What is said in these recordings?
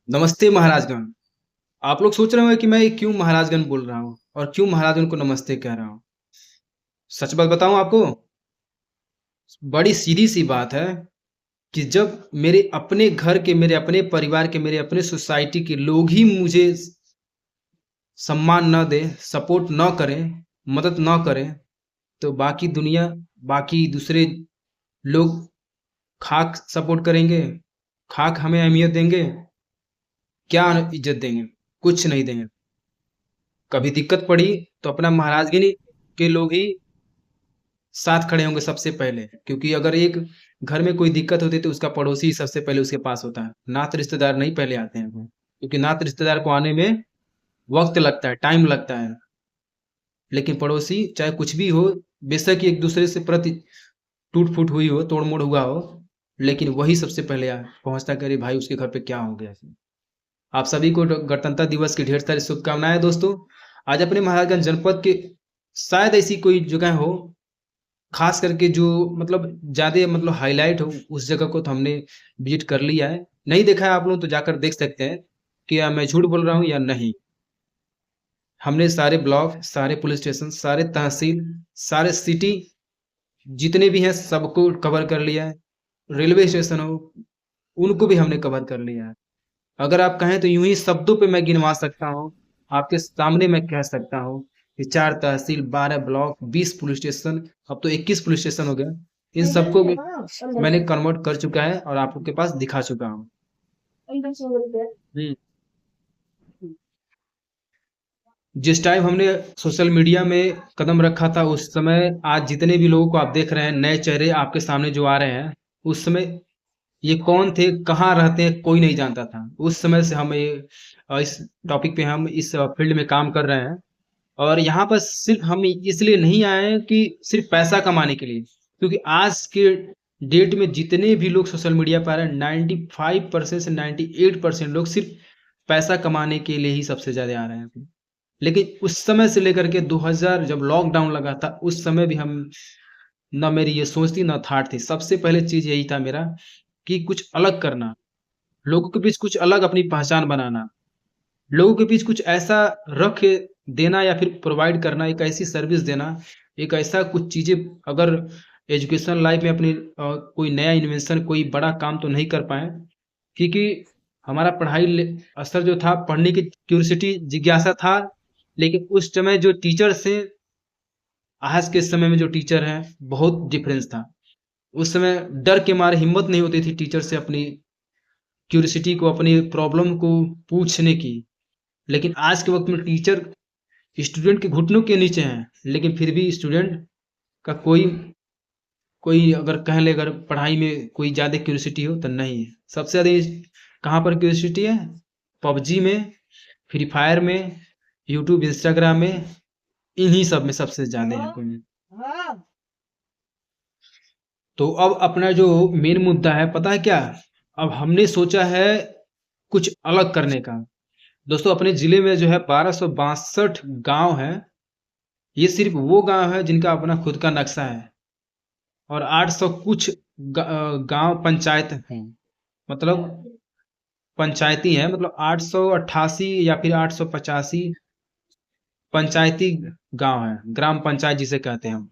नमस्ते महाराजगण। आप लोग सोच रहे होंगे कि मैं क्यों महाराजगण बोल रहा हूँ और क्यों महाराजगण को नमस्ते कह रहा हूँ। सच बात बताऊँ आपको, बड़ी सीधी सी बात है कि जब मेरे अपने घर के, मेरे अपने परिवार के, मेरे अपने सोसाइटी के लोग ही मुझे सम्मान न दें, सपोर्ट न करें, मदद न करें, तो बाकी दुनिया, बाकी दूसरे लोग खाक सपोर्ट करेंगे, खाक हमें अहमियत देंगे, क्या इज्जत देंगे? कुछ नहीं देंगे। कभी दिक्कत पड़ी तो अपना महाराजगिरी के लोग ही साथ खड़े होंगे सबसे पहले, क्योंकि अगर एक घर में कोई दिक्कत होती है तो उसका पड़ोसी ही सबसे पहले उसके पास होता है। नात रिश्तेदार नहीं पहले आते हैं, क्योंकि नात रिश्तेदार को आने में वक्त लगता है, टाइम लगता है। लेकिन पड़ोसी चाहे कुछ भी हो, बेशक एक दूसरे से प्रति टूट फूट हुई हो, तोड़ मोड़ हुआ हो, लेकिन वही सबसे पहले पहुंचता है कि अरे भाई उसके घर पे क्या हो गया। आप सभी को गणतंत्र दिवस की ढेर सारी शुभकामनाएं दोस्तों। आज अपने महाराजगंज जनपद के शायद ऐसी कोई जगह हो, खास करके जो मतलब ज़्यादा मतलब हाईलाइट हो, उस जगह को तो हमने विजिट कर लिया है। नहीं देखा है आप लोग तो जाकर देख सकते हैं कि क्या मैं झूठ बोल रहा हूँ या नहीं। हमने सारे ब्लॉक, सारे पुलिस स्टेशन, सारे तहसील, सारे सिटी जितने भी हैं सबको कवर कर लिया है। रेलवे स्टेशन हो, उनको भी हमने कवर कर लिया है। अगर आप कहें तो यूं ही शब्दों पे मैं गिनवा सकता हूँ, आपके सामने मैं कह सकता हूँ कि 4 तहसील, 12 ब्लॉक, 20 पुलिस स्टेशन, अब तो 21 पुलिस स्टेशन हो गया। इन सबको भी मैंने कन्वर्ट कर चुका है और आप लोग के पास दिखा चुका हूँ। जिस टाइम हमने सोशल मीडिया में कदम रखा था, उस समय आज जितने भी लोगों को आप देख रहे हैं, नए चेहरे आपके सामने जो आ रहे हैं, उस समय ये कौन थे, कहाँ रहते हैं, कोई नहीं जानता था। उस समय से हम इस टॉपिक पे, हम इस फील्ड में काम कर रहे हैं। और यहाँ पर सिर्फ हम इसलिए नहीं आए हैं कि सिर्फ पैसा कमाने के लिए, क्योंकि आज के डेट में जितने भी लोग सोशल मीडिया पर आ रहे हैं, 95% से 98% लोग सिर्फ पैसा कमाने के लिए ही सबसे ज्यादा आ रहे हैं। लेकिन उस समय से लेकर के 2000 जब लॉकडाउन लगा था, उस समय भी हम, ना मेरी ये सोच थी ना थाट थी, सबसे पहले चीज यही था मेरा कि कुछ अलग करना, लोगों के बीच कुछ अलग अपनी पहचान बनाना, लोगों के बीच कुछ ऐसा रख देना या फिर प्रोवाइड करना, एक ऐसी सर्विस देना, एक ऐसा कुछ चीजें। अगर एजुकेशन लाइफ में अपनी कोई नया इन्वेंशन, कोई बड़ा काम तो नहीं कर पाए, क्योंकि हमारा असर जो था, पढ़ने की क्यूरियोसिटी, जिज्ञासा था। लेकिन उस समय जो टीचर से आज के समय में जो टीचर हैं, बहुत डिफरेंस था। उस समय डर के मारे हिम्मत नहीं होती थी टीचर से अपनी क्यूरियोसिटी को, अपनी प्रॉब्लम को पूछने की। लेकिन आज के वक्त में टीचर स्टूडेंट के घुटनों के नीचे हैं, लेकिन फिर भी स्टूडेंट का कोई कोई अगर कह ले, अगर पढ़ाई में कोई ज़्यादा क्यूरियोसिटी हो तो नहीं है। सबसे ज़्यादा कहाँ पर क्यूरियोसिटी है? पबजी में, फ्री फायर में, यूट्यूब, इंस्टाग्राम में, इन्हीं सब में सबसे ज़्यादा है कोई। तो अब अपना जो मेन मुद्दा है, पता है क्या? अब हमने सोचा है कुछ अलग करने का। दोस्तों, अपने जिले में जो है 1262 गांव है। ये सिर्फ वो गांव है जिनका अपना खुद का नक्शा है, और 800 कुछ गांव पंचायत हैं, मतलब पंचायती है, मतलब 888 या फिर 885 पंचायती गांव है, ग्राम पंचायत जिसे कहते हैं हम।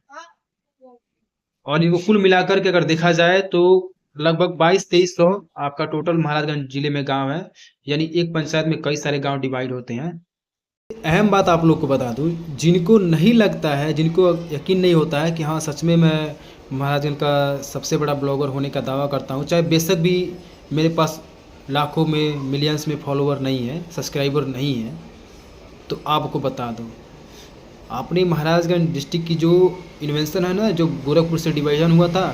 और इनको कुल मिलाकर के अगर देखा जाए तो लगभग 22-2300 आपका टोटल महाराजगंज जिले में गांव है। यानी एक पंचायत में कई सारे गांव डिवाइड होते हैं। अहम बात आप लोग को बता दूं, जिनको नहीं लगता है, जिनको यकीन नहीं होता है कि हाँ सच में मैं महाराजगंज का सबसे बड़ा ब्लॉगर होने का दावा करता हूँ, चाहे बेशक भी मेरे पास लाखों में, मिलियंस में फॉलोवर नहीं है, सब्सक्राइबर नहीं है, तो आपको बता दूँ, अपने महाराजगंज डिस्ट्रिक्ट की जो इन्वेंशन है ना, जो गोरखपुर से डिवीजन हुआ था,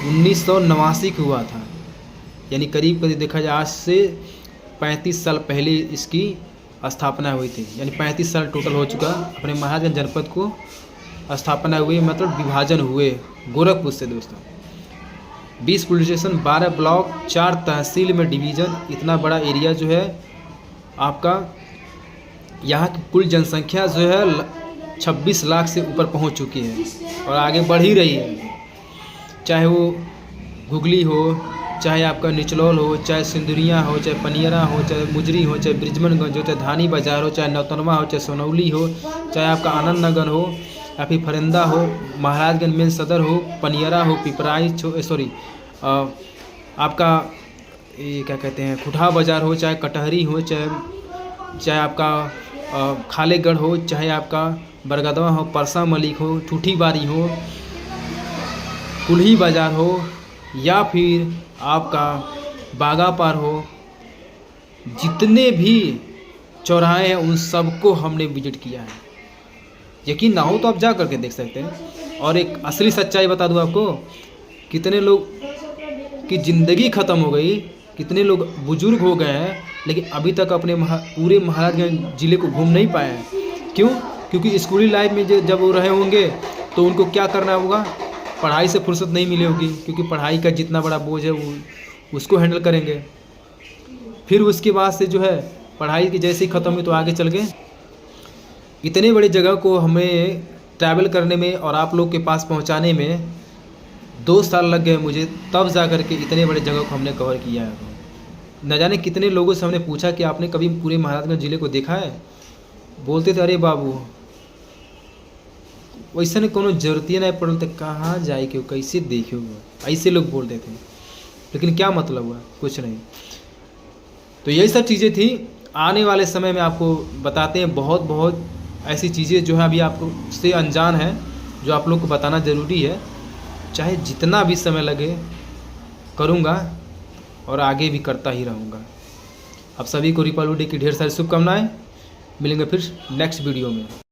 1989 को हुआ था। यानी करीब करीब देखा जाए आज से 35 साल पहले इसकी स्थापना हुई थी। यानी 35 साल टोटल हो चुका अपने महाराजगंज जनपद को स्थापना हुई, मतलब विभाजन हुए गोरखपुर से दोस्तों। 20 पुलिस स्टेशन, 12 ब्लॉक, 4 तहसील में डिवीज़न, इतना बड़ा एरिया जो है आपका। यहाँ की कुल जनसंख्या जो है 26 लाख से ऊपर पहुँच चुकी है और आगे बढ़ ही रही है। चाहे वो घुगली हो, चाहे आपका निचलौल हो, चाहे सिंदुरिया हो, चाहे पनियरा हो, चाहे मुजरी हो, चाहे ब्रिजमनगंज हो, चाहे धानी बाज़ार हो, चाहे नौतनवा हो, चाहे सोनौली हो, चाहे आपका आनंद नगर हो या फिर फरिंदा हो, महाराजगंज मेन सदर हो, पनियरा हो, पिपराइच हो, सॉरी आपका ये क्या कहते हैं खुटहा बाज़ार हो, चाहे कटहरी हो, चाहे आपका खालेगढ़ हो, चाहे आपका बरगदवा हो, परसा मलिक हो, ठूठी बारी हो, कुल्ही बाज़ार हो, या फिर आपका बागापार हो, जितने भी चौराहे हैं उन सबको हमने विजिट किया है। यकीन ना हो तो आप जा करके देख सकते हैं। और एक असली सच्चाई बता दूं आपको, कितने लोग की ज़िंदगी ख़त्म हो गई, कितने लोग बुजुर्ग हो गए हैं, लेकिन अभी तक अपने पूरे महाराजगंज ज़िले को घूम नहीं पाए हैं। क्यों? क्योंकि स्कूली लाइफ में जब वो रहे होंगे तो उनको क्या करना होगा, पढ़ाई से फुर्सत नहीं मिली होगी, क्योंकि पढ़ाई का जितना बड़ा बोझ है वो उसको हैंडल करेंगे। फिर उसके बाद से जो है पढ़ाई की जैसे ही ख़त्म हुई तो आगे चल गए। इतने बड़ी जगह को हमें ट्रैवल करने में और आप लोग के पास पहुंचाने में 2 साल लग गए मुझे, तब जा कर के इतने बड़े जगह को हमने कवर किया है। न जाने कितने लोगों से हमने पूछा कि आपने कभी पूरे महाराजगंज ज़िले को देखा है? बोलते थे अरे बाबू वैसे ने कोनो जरूरतिए नहीं पड़ल तो कहाँ जाए क्यों, कैसे देखियो, ऐसे लोग बोलते थे। लेकिन क्या मतलब हुआ, कुछ नहीं। तो यही सब चीज़ें थी। आने वाले समय में आपको बताते हैं बहुत बहुत ऐसी चीज़ें जो है अभी आपको से अनजान है, जो आप लोग को बताना ज़रूरी है। चाहे जितना भी समय लगे करूँगा और आगे भी करता ही रहूँगा। आप सभी को रिपब्लिक डे की ढेर सारी शुभकामनाएं। मिलेंगे फिर नेक्स्ट वीडियो में।